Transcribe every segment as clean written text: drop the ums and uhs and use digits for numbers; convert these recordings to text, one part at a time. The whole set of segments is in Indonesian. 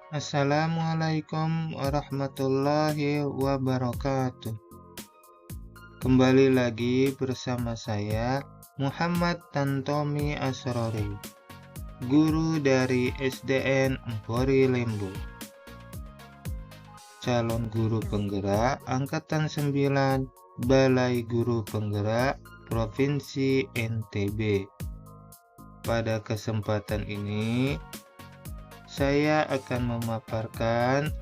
Assalamualaikum warahmatullahi wabarakatuh. Kembali lagi bersama saya Muhammad Tantomi Asrori, guru dari SDN Empori Lembu, calon guru penggerak Angkatan 9 Balai Guru Penggerak Provinsi NTB. Pada kesempatan ini saya akan memaparkan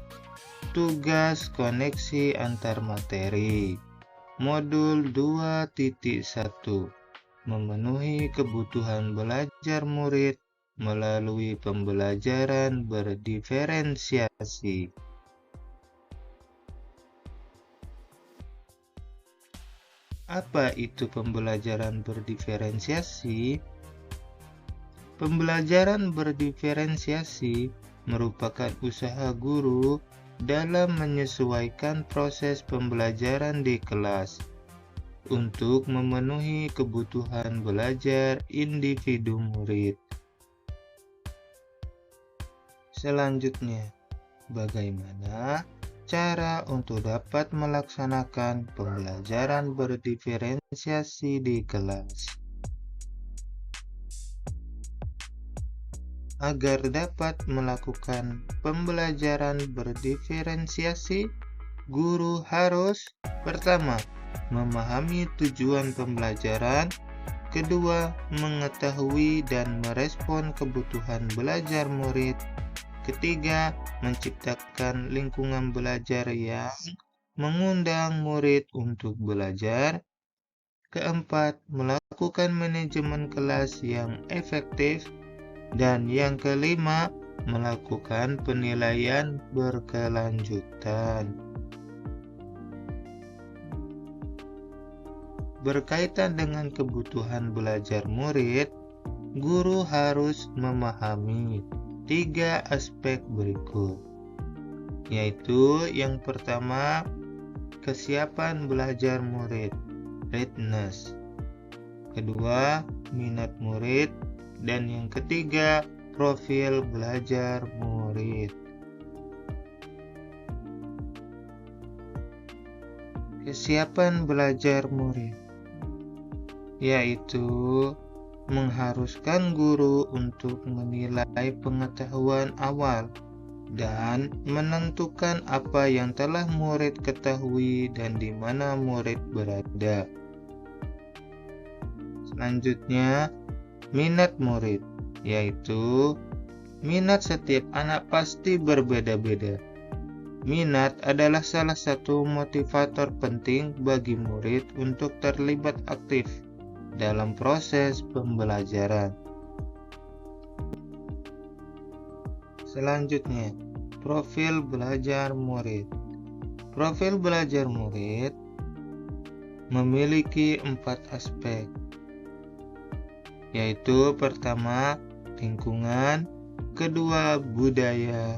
tugas koneksi antar materi modul 2.1, memenuhi kebutuhan belajar murid melalui pembelajaran berdiferensiasi. Apa itu pembelajaran berdiferensiasi? Pembelajaran berdiferensiasi merupakan usaha guru dalam menyesuaikan proses pembelajaran di kelas untuk memenuhi kebutuhan belajar individu murid. Selanjutnya, bagaimana cara untuk dapat melaksanakan pembelajaran berdiferensiasi di kelas? Agar dapat melakukan pembelajaran berdiferensiasi, guru harus pertama, memahami tujuan pembelajaran, kedua, mengetahui dan merespon kebutuhan belajar murid, ketiga, menciptakan lingkungan belajar yang mengundang murid untuk belajar, keempat, melakukan manajemen kelas yang efektif, dan yang kelima, melakukan penilaian berkelanjutan. Berkaitan dengan kebutuhan belajar murid, guru harus memahami 3 aspek berikut, yaitu yang pertama, kesiapan belajar murid, readiness, kedua, minat murid, dan yang ketiga, profil belajar murid. Kesiapan belajar murid, yaitu mengharuskan guru untuk menilai pengetahuan awal dan menentukan apa yang telah murid ketahui dan di mana murid berada. Selanjutnya, minat murid, yaitu minat setiap anak pasti berbeda-beda. Minat adalah salah satu motivator penting bagi murid untuk terlibat aktif dalam proses pembelajaran. Selanjutnya, profil belajar murid. Profil belajar murid memiliki 4 aspek, yaitu pertama, lingkungan, kedua, budaya,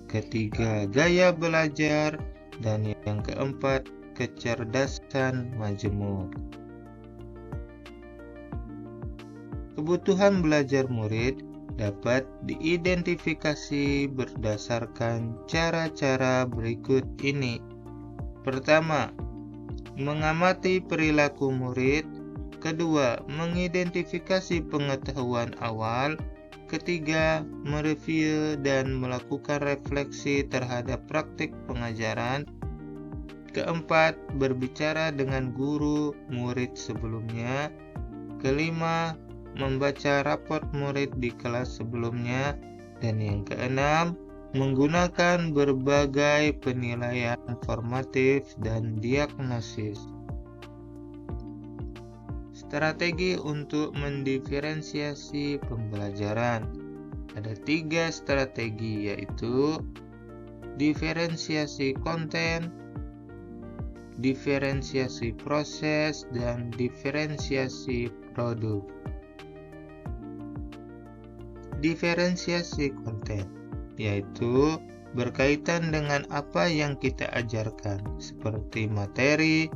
ketiga, gaya belajar, dan yang keempat, kecerdasan majemuk. Kebutuhan belajar murid dapat diidentifikasi berdasarkan cara-cara berikut ini. Pertama, mengamati perilaku murid. Kedua, mengidentifikasi pengetahuan awal. Ketiga, mereview dan melakukan refleksi terhadap praktik pengajaran. Keempat, berbicara dengan guru murid sebelumnya. Kelima, membaca raport murid di kelas sebelumnya. Dan yang keenam, menggunakan berbagai penilaian formatif dan diagnosis. Strategi untuk mendiferensiasi pembelajaran. Ada 3 strategi, yaitu diferensiasi konten, diferensiasi proses, dan diferensiasi produk. Diferensiasi konten, yaitu berkaitan dengan apa yang kita ajarkan, seperti materi,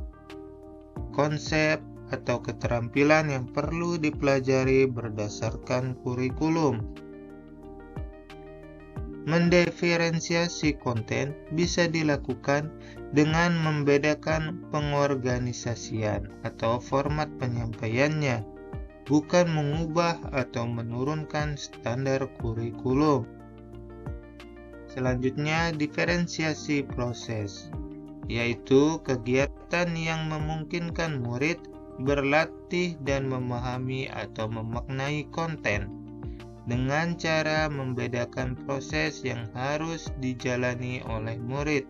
konsep, atau keterampilan yang perlu dipelajari berdasarkan kurikulum. Mendiferensiasi konten bisa dilakukan dengan membedakan pengorganisasian atau format penyampaiannya, bukan mengubah atau menurunkan standar kurikulum. Selanjutnya, diferensiasi proses, yaitu kegiatan yang memungkinkan murid berlatih dan memahami atau memaknai konten dengan cara membedakan proses yang harus dijalani oleh murid.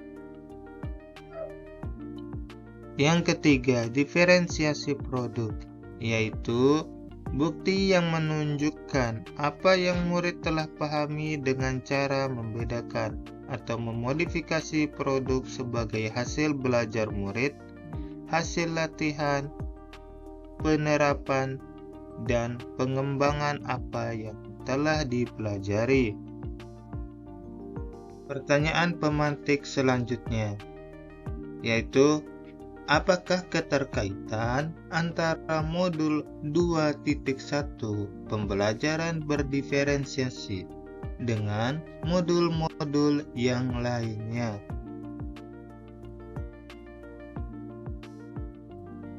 Yang ketiga, diferensiasi produk, yaitu bukti yang menunjukkan apa yang murid telah pahami dengan cara membedakan atau memodifikasi produk sebagai hasil belajar murid, hasil latihan, penerapan, dan pengembangan apa yang telah dipelajari. Pertanyaan pemantik selanjutnya, yaitu apakah keterkaitan antara modul 2.1 pembelajaran berdiferensiasi dengan modul-modul yang lainnya?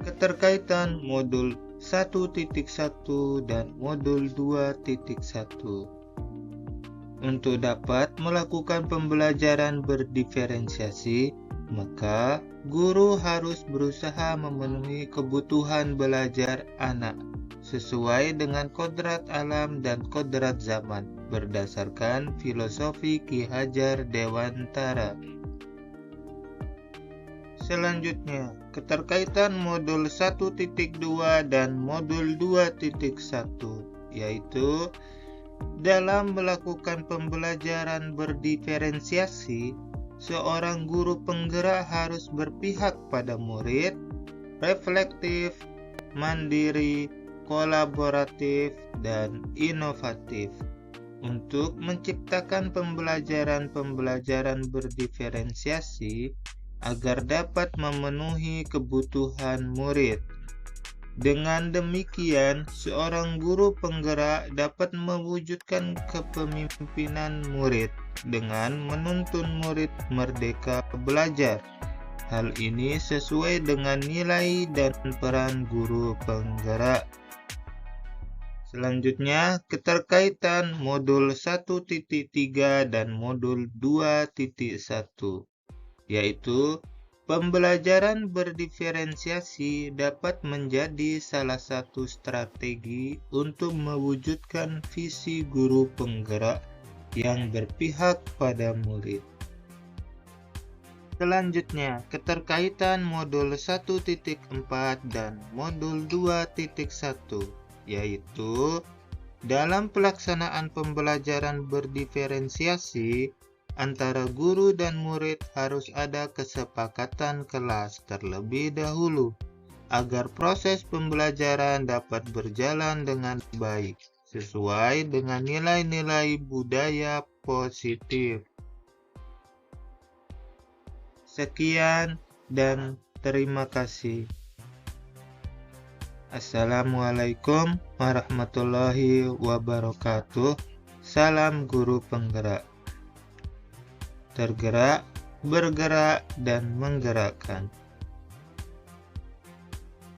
Keterkaitan modul 1.1 dan modul 2.1. Untuk dapat melakukan pembelajaran berdiferensiasi, maka guru harus berusaha memenuhi kebutuhan belajar anak sesuai dengan kodrat alam dan kodrat zaman berdasarkan filosofi Ki Hajar Dewantara. Selanjutnya, keterkaitan modul 1.2 dan modul 2.1, yaitu dalam melakukan pembelajaran berdiferensiasi, seorang guru penggerak harus berpihak pada murid, reflektif, mandiri, kolaboratif, dan inovatif untuk menciptakan pembelajaran berdiferensiasi agar dapat memenuhi kebutuhan murid. Dengan demikian, seorang guru penggerak dapat mewujudkan kepemimpinan murid dengan menuntun murid merdeka belajar. Hal ini sesuai dengan nilai dan peran guru penggerak. Selanjutnya, keterkaitan modul 1.3 dan modul 2.1, yaitu pembelajaran berdiferensiasi dapat menjadi salah satu strategi untuk mewujudkan visi guru penggerak yang berpihak pada murid. Selanjutnya, keterkaitan modul 1.4 dan modul 2.1, yaitu dalam pelaksanaan pembelajaran berdiferensiasi, antara guru dan murid harus ada kesepakatan kelas terlebih dahulu agar proses pembelajaran dapat berjalan dengan baik sesuai dengan nilai-nilai budaya positif. Sekian dan terima kasih. Assalamualaikum warahmatullahi wabarakatuh. Salam guru penggerak. Tergerak, bergerak, dan menggerakkan.